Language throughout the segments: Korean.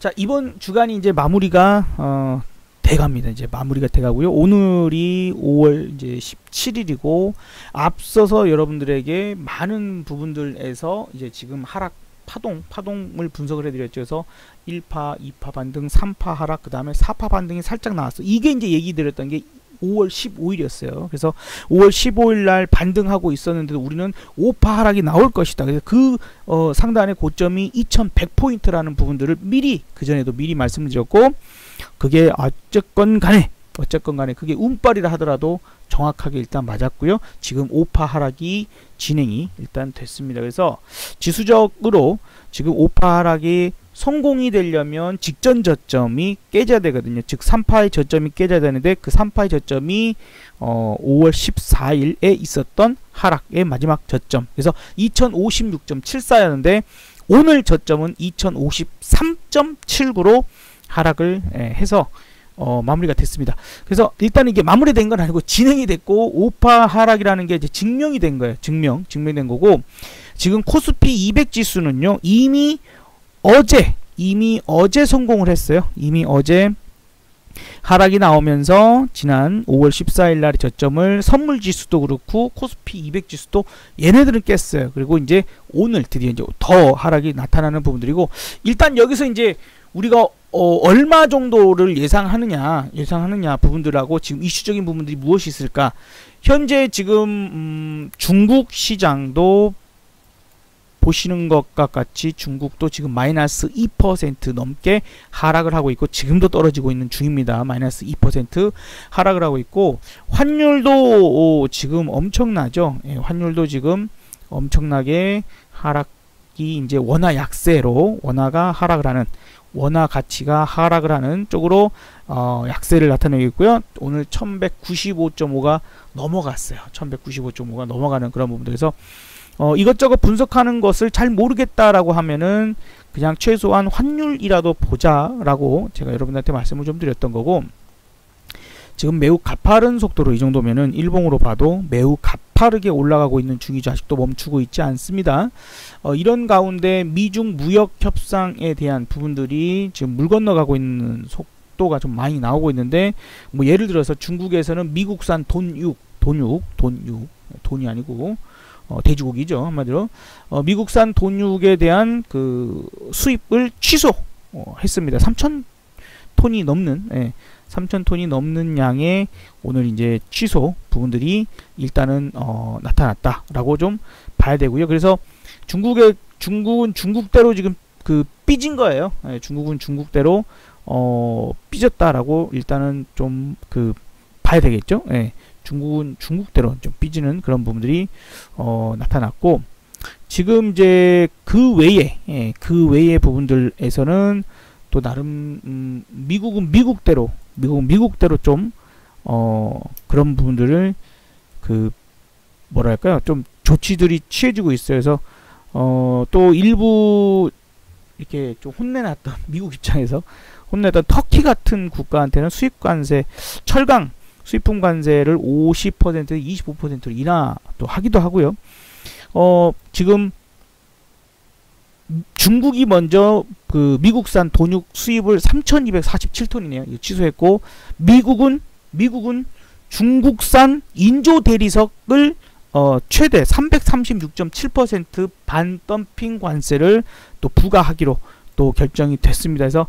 자, 이번 주간이 이제 마무리가 돼갑니다. 이제 마무리가 돼가고요. 오늘이 5월 이제 17일이고 앞서서 여러분들에게 많은 부분들에서 이제 지금 하락 파동을 분석을 해드렸죠. 그래서 1파, 2파 반등, 3파 하락, 그 다음에 4파 반등이 살짝 나왔어. 이게 이제 얘기 드렸던 게 5월 15일이었어요. 그래서 5월 15일 날 반등하고 있었는데도 우리는 5파 하락이 나올 것이다. 그래서 그 상단의 고점이 2100포인트라는 부분들을 그전에도 미리 말씀을 드렸고, 그게 어쨌건 간에 그게 운빨이라 하더라도 정확하게 일단 맞았고요. 지금 5파 하락이 진행이 일단 됐습니다. 그래서 지수적으로 지금 5파 하락이 성공이 되려면 직전 저점이 깨져야 되거든요. 즉 3파의 저점이 깨져야 되는데 그 3파의 저점이 5월 14일에 있었던 하락의 마지막 저점. 그래서 2056.74였는데 오늘 저점은 2053.79로 하락을 해서 마무리가 됐습니다. 그래서 일단 이게 마무리된 건 아니고 진행이 됐고 5파 하락이라는 게 이제 증명이 된 거예요. 증명된 거고, 지금 코스피 200 지수는요 이미 어제 성공을 했어요. 이미 어제 하락이 나오면서 지난 5월 14일 날의 저점을 선물 지수도 그렇고 코스피 200 지수도 얘네들은 깼어요. 그리고 이제 오늘 드디어 이제 더 하락이 나타나는 부분들이고, 일단 여기서 이제 우리가 얼마 정도를 예상하느냐 부분들하고 지금 이슈적인 부분들이 무엇이 있을까. 현재 지금 중국 시장도 보시는 것과 같이 중국도 지금 마이너스 2% 넘게 하락을 하고 있고 지금도 떨어지고 있는 중입니다. 마이너스 2% 하락을 하고 있고, 환율도 지금 엄청나죠. 예, 환율도 지금 엄청나게 하락이 이제 원화 약세로 원화 가치가 하락을 하는 쪽으로 약세를 나타내고 있고요. 오늘 1195.5가 넘어갔어요. 1195.5가 넘어가는 그런 부분들에서 이것저것 분석하는 것을 잘 모르겠다라고 하면은 그냥 최소한 환율이라도 보자라고 제가 여러분들한테 말씀을 좀 드렸던 거고, 지금 매우 가파른 속도로 이 정도면은 일봉으로 봐도 매우 가파르게 올라가고 있는 중이죠. 아직도 멈추고 있지 않습니다. 이런 가운데 미중 무역 협상에 대한 부분들이 지금 물 건너가고 있는 속도가 좀 많이 나오고 있는데, 뭐 예를 들어서 중국에서는 미국산 돈이 아니고 돼지고기죠, 한마디로. 미국산 돈육에 대한 그 수입을 취소했습니다. 3,000톤이 넘는 3,000톤이 넘는 양의 오늘 이제 취소 부분들이 일단은 나타났다라고 좀 봐야 되고요. 그래서 중국은 중국대로 지금 그 삐진 거예요. 중국은 중국대로 삐졌다라고 일단은 좀 그 봐야 되겠죠. 중국은 중국대로 좀 삐지는 그런 부분들이 나타났고, 지금 이제 그 외의 부분들에서는 또 나름 미국은 미국대로 좀 그런 부분들을 그 뭐랄까요, 좀 조치들이 취해지고 있어요. 그래서 또 일부 이렇게 좀 혼내놨던 미국 입장에서 혼내던 터키 같은 국가한테는 수입관세, 철강 수입품 관세를 50% 25%로 인하 또 하기도 하고요. 지금 중국이 먼저 그 미국산 돈육 수입을 3,247톤이네요. 취소했고, 미국은 중국산 인조 대리석을 최대 336.7% 반덤핑 관세를 또 부과하기로 또 결정이 됐습니다. 그래서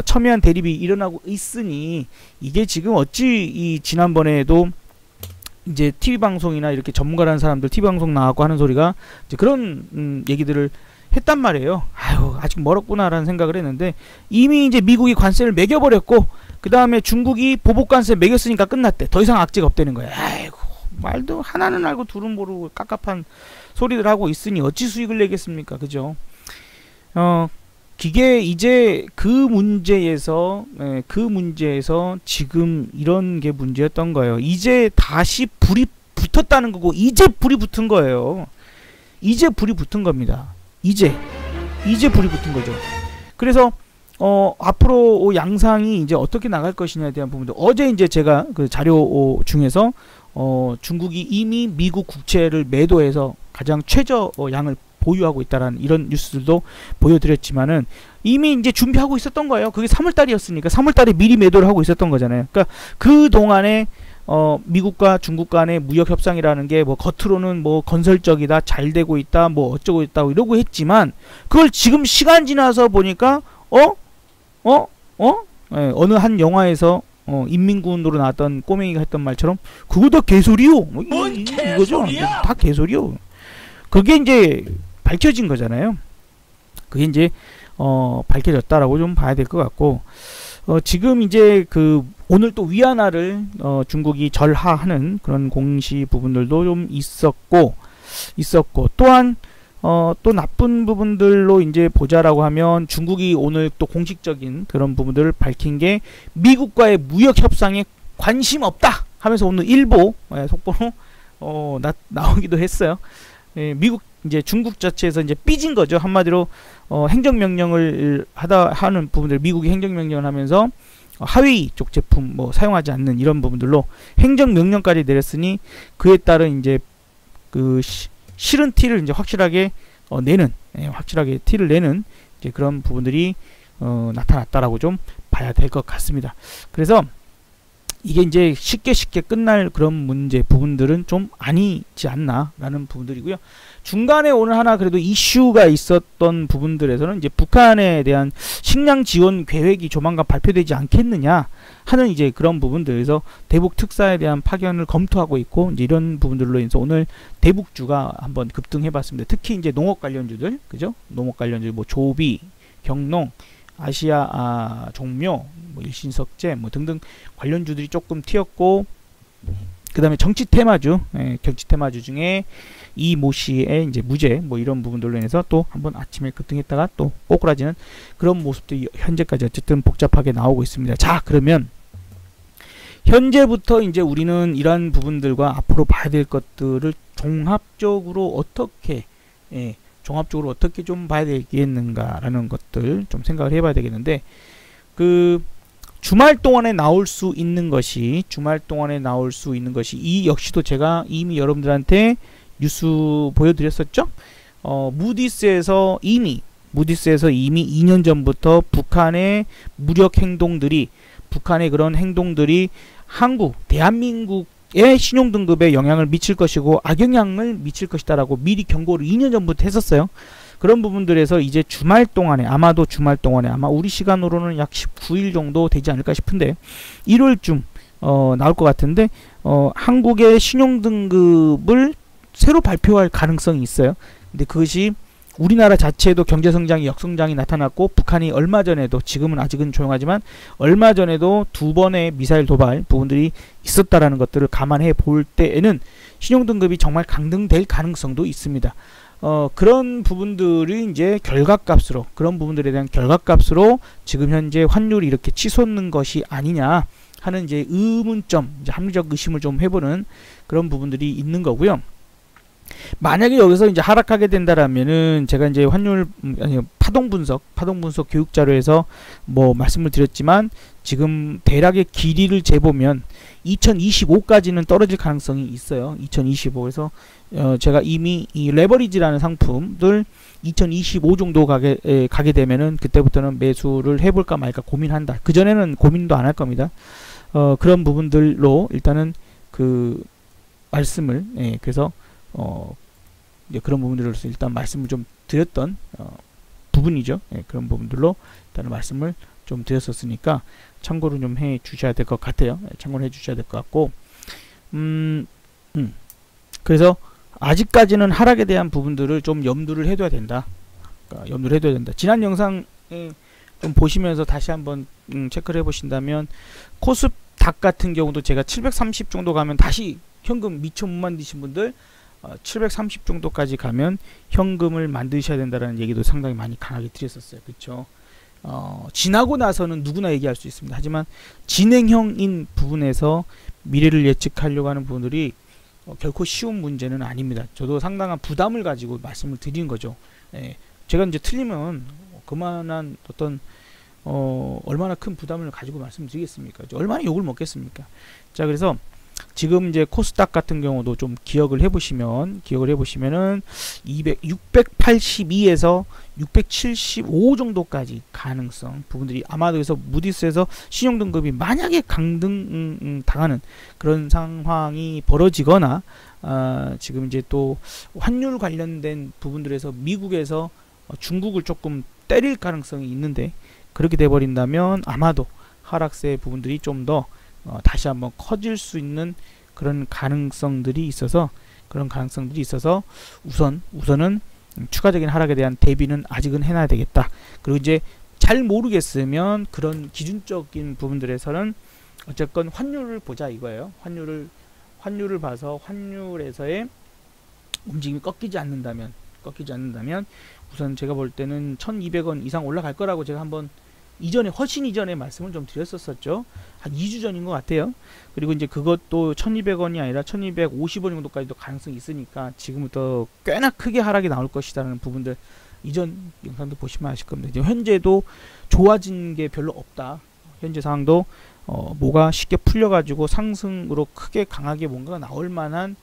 첨예한 대립이 일어나고 있으니, 이게 지금 어찌 이 지난번에도 이제 TV 방송이나 이렇게 전문가라는 사람들 TV 방송 나와고 하는 소리가 이제 그런 얘기들을 했단 말이에요. 아유, 아직 멀었구나라는 생각을 했는데, 이미 이제 미국이 관세를 매겨버렸고 그 다음에 중국이 보복 관세 매겼으니까 끝났대. 더 이상 악재가 없다는 거야. 아이고, 말도 하나는 알고 둘은 모르고 깝깝한 소리들 하고 있으니 어찌 수익을 내겠습니까? 그죠? 이게 이제 그 문제에서 지금 이런 게 문제였던 거예요. 이제 다시 불이 붙었다는 거고, 이제 불이 붙은 거예요. 이제 불이 붙은 겁니다. 이제 불이 붙은 거죠. 그래서 앞으로 양상이 이제 어떻게 나갈 것이냐에 대한 부분도 어제 이제 제가 그 자료 중에서 중국이 이미 미국 국채를 매도해서 가장 최저 양을 보유하고 있다라는 이런 뉴스들도 보여드렸지만은 이미 이제 준비하고 있었던 거예요. 그게 3월달이었으니까 3월달에 미리 매도를 하고 있었던 거잖아요. 그러니까 그 동안에 미국과 중국 간의 무역 협상이라는 게 뭐 겉으로는 뭐 건설적이다, 잘 되고 있다, 뭐 어쩌고 있다 이러고 했지만 그걸 지금 시간 지나서 보니까 어느 한 영화에서 인민군으로 나왔던 꼬맹이가 했던 말처럼 그거 다 개소리요. 뭐 이거죠. 다 개소리요. 그게 이제 밝혀진 거잖아요. 그게 이제 밝혀졌다라고 좀 봐야 될 것 같고 지금 이제 그 오늘 또 위안화를 중국이 절하하는 그런 공시 부분들도 좀 있었고 또한 또 나쁜 부분들로 이제 보자라고 하면 중국이 오늘 또 공식적인 그런 부분들을 밝힌 게 미국과의 무역 협상에 관심 없다 하면서 오늘 일보 속보로 나오기도 했어요. 미국 이제 중국 자체에서 이제 삐진 거죠. 한마디로 행정명령을 하는 부분들 미국이 행정명령을 하면서 하웨이 쪽 제품 뭐 사용하지 않는 이런 부분들로 행정명령까지 내렸으니 그에 따른 이제 그 싫은 티를 이제 확실하게 확실하게 티를 내는 이제 그런 부분들이 나타났다라고 좀 봐야 될 것 같습니다. 그래서 이게 이제 쉽게 끝날 그런 문제 부분들은 좀 아니지 않나라는 부분들이고요. 중간에 오늘 하나 그래도 이슈가 있었던 부분들에서는 이제 북한에 대한 식량 지원 계획이 조만간 발표되지 않겠느냐 하는 이제 그런 부분들에서 대북 특사에 대한 파견을 검토하고 있고 이제 이런 부분들로 인해서 오늘 대북주가 한번 급등해봤습니다. 특히 이제 농업 관련주들, 그죠? 농업 관련주 뭐 조비, 경농, 아시아 종묘, 뭐 일신석재 뭐 등등 관련주들이 조금 튀었고 그 다음에 정치 테마주, 정치 테마주 중에 이모 씨의 이제 무죄 뭐 이런 부분들로 인해서 또 한번 아침에 급등했다가 또 꼬꾸라지는 그런 모습들이 현재까지 어쨌든 복잡하게 나오고 있습니다. 자, 그러면 현재부터 이제 우리는 이러한 부분들과 앞으로 봐야 될 것들을 종합적으로 어떻게 좀 봐야 되겠는가라는 것들 좀 생각을 해봐야 되겠는데 그 주말 동안에 나올 수 있는 것이 이 역시도 제가 이미 여러분들한테 뉴스 보여드렸었죠. 무디스에서 이미 2년 전부터 북한의 무력 행동들이 북한의 그런 행동들이 대한민국의 신용등급에 영향을 미칠 것이고 악영향을 미칠 것이다라고 미리 경고를 2년 전부터 했었어요. 그런 부분들에서 이제 아마도 주말 동안에 아마 우리 시간으로는 약 19일 정도 되지 않을까 싶은데 1월쯤 나올 것 같은데 한국의 신용등급을 새로 발표할 가능성이 있어요. 근데 그것이 우리나라 자체에도 경제성장이 역성장이 나타났고 북한이 얼마 전에도 지금은 아직은 조용하지만 얼마 전에도 2번의 미사일 도발 부분들이 있었다라는 것들을 감안해 볼 때에는 신용등급이 정말 강등될 가능성도 있습니다. 그런 부분들이 이제 그런 부분들에 대한 결과값으로 지금 현재 환율이 이렇게 치솟는 것이 아니냐 하는 이제 의문점, 이제 합리적 의심을 좀 해보는 그런 부분들이 있는 거고요. 만약에 여기서 이제 하락하게 된다라면은 제가 이제 파동 분석 교육 자료에서 뭐 말씀을 드렸지만 지금 대략의 길이를 재보면 2025까지는 떨어질 가능성이 있어요. 2025에서 제가 이미 이 레버리지라는 상품들 2025 정도 가게 되면은 그때부터는 매수를 해볼까 말까 고민한다. 그 전에는 고민도 안 할 겁니다. 그런 부분들로 일단은 그 말씀을 그래서 이제 그런 부분들로서 일단 말씀을 좀 드렸던 부분이죠. 그런 부분들로 일단 말씀을 좀 드렸었으니까 참고를 좀 해 주셔야 될 것 같아요. 참고를 해 주셔야 될 것 같고 그래서 아직까지는 하락에 대한 부분들을 좀 염두를 해둬야 된다. 지난 영상에 좀 보시면서 다시 한번 체크를 해보신다면 코스닥 같은 경우도 제가 730 정도 가면 다시 현금 미처 못 만드신 분들 730 정도까지 가면 현금을 만드셔야 된다는 얘기도 상당히 많이 강하게 드렸었어요. 그렇죠? 지나고 나서는 누구나 얘기할 수 있습니다. 하지만 진행형인 부분에서 미래를 예측하려고 하는 부분들이 결코 쉬운 문제는 아닙니다. 저도 상당한 부담을 가지고 말씀을 드린 거죠. 제가 이제 틀리면 그만한 어떤 얼마나 큰 부담을 가지고 말씀드리겠습니까? 얼마나 욕을 먹겠습니까? 자, 그래서 지금 이제 코스닥 같은 경우도 좀 기억을 해보시면은 682에서 675 정도까지 가능성 부분들이 아마도 그래서 무디스에서 신용 등급이 만약에 강등 당하는 그런 상황이 벌어지거나 지금 이제 또 환율 관련된 부분들에서 미국에서 중국을 조금 때릴 가능성이 있는데 그렇게 돼 버린다면 아마도 하락세 부분들이 좀 더 다시 한번 커질 수 있는 그런 가능성들이 있어서 우선은 추가적인 하락에 대한 대비는 아직은 해놔야 되겠다. 그리고 이제 잘 모르겠으면 그런 기준적인 부분들에서는 어쨌건 환율을 보자 이거예요. 환율을 봐서 환율에서의 움직임이 꺾이지 않는다면 우선 제가 볼 때는 1200원 이상 올라갈 거라고 제가 한번 훨씬 이전에 말씀을 좀 드렸었죠. 한 2주 전인 것 같아요. 그리고 이제 그것도 1200원이 아니라 1250원 정도까지도 가능성이 있으니까 지금부터 꽤나 크게 하락이 나올 것이라는 부분들 이전 영상도 보시면 아실 겁니다. 이제 현재도 좋아진 게 별로 없다. 현재 상황도 뭐가 쉽게 풀려가지고 상승으로 크게 강하게 뭔가가 나올 만한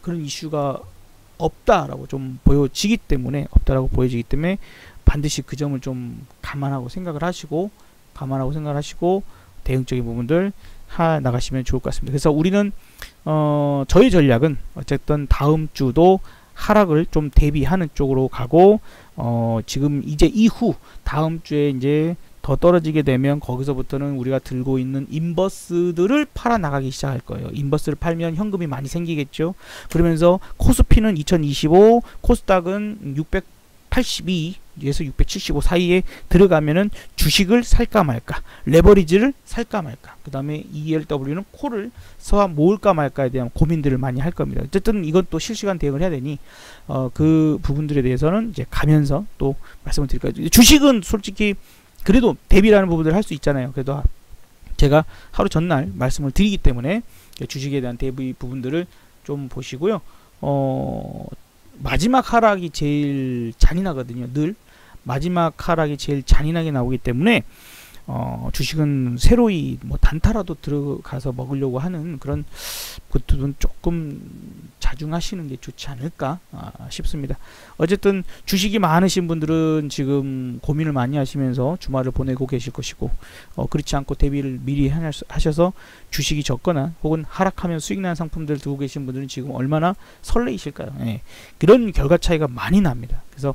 그런 이슈가 없다라고 좀 보여지기 때문에 반드시 그 점을 좀 감안하고 생각을 하시고 대응적인 부분들 나가시면 좋을 것 같습니다. 그래서 우리는 저희 전략은 어쨌든 다음 주도 하락을 좀 대비하는 쪽으로 가고 지금 이제 이후 다음 주에 이제 더 떨어지게 되면 거기서부터는 우리가 들고 있는 인버스들을 팔아 나가기 시작할 거예요. 인버스를 팔면 현금이 많이 생기겠죠. 그러면서 코스피는 2025, 코스닥은 682에서 675 사이에 들어가면은 주식을 살까 말까, 레버리지를 살까 말까, 그 다음에 ELW는 콜을 서 모을까 말까에 대한 고민들을 많이 할 겁니다. 어쨌든 이건 또 실시간 대응을 해야 되니 그 부분들에 대해서는 이제 가면서 또 말씀을 드릴까요. 주식은 솔직히 그래도 대비라는 부분들을 할 수 있잖아요. 그래도 제가 하루 전날 말씀을 드리기 때문에 주식에 대한 대비 부분들을 좀 보시고요. 마지막 하락이 제일 잔인하거든요. 늘 마지막 하락이 제일 잔인하게 나오기 때문에 주식은 새로이 뭐 단타라도 들어가서 먹으려고 하는 그런 것들은 조금 자중하시는 게 좋지 않을까 싶습니다. 어쨌든 주식이 많으신 분들은 지금 고민을 많이 하시면서 주말을 보내고 계실 것이고 그렇지 않고 대비를 미리 하셔서 주식이 적거나 혹은 하락하면 수익 나는 상품들 두고 계신 분들은 지금 얼마나 설레이실까요? 예. 그런 결과 차이가 많이 납니다. 그래서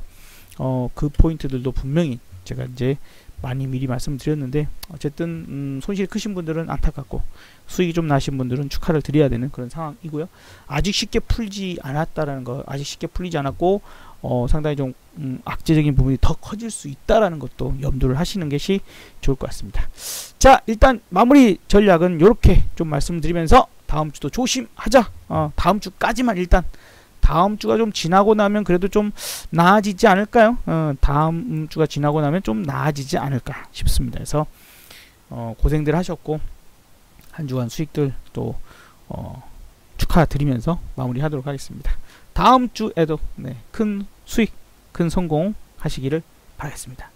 그 포인트들도 분명히 제가 이제 많이 미리 말씀드렸는데 어쨌든 손실이 크신 분들은 안타깝고 수익이 좀 나신 분들은 축하를 드려야 되는 그런 상황이고요. 아직 쉽게 풀지 않았다라는 거, 아직 쉽게 풀리지 않았고 상당히 좀 악재적인 부분이 더 커질 수 있다라는 것도 염두를 하시는 것이 좋을 것 같습니다. 자, 일단 마무리 전략은 이렇게 좀 말씀드리면서 다음 주도 조심하자. 다음 주까지만 일단 다음 주가 좀 지나고 나면 그래도 좀 나아지지 않을까요? 다음 주가 지나고 나면 좀 나아지지 않을까 싶습니다. 그래서 고생들 하셨고 한 주간 수익들 또 축하드리면서 마무리하도록 하겠습니다. 다음 주에도 큰 수익, 큰 성공 하시기를 바라겠습니다.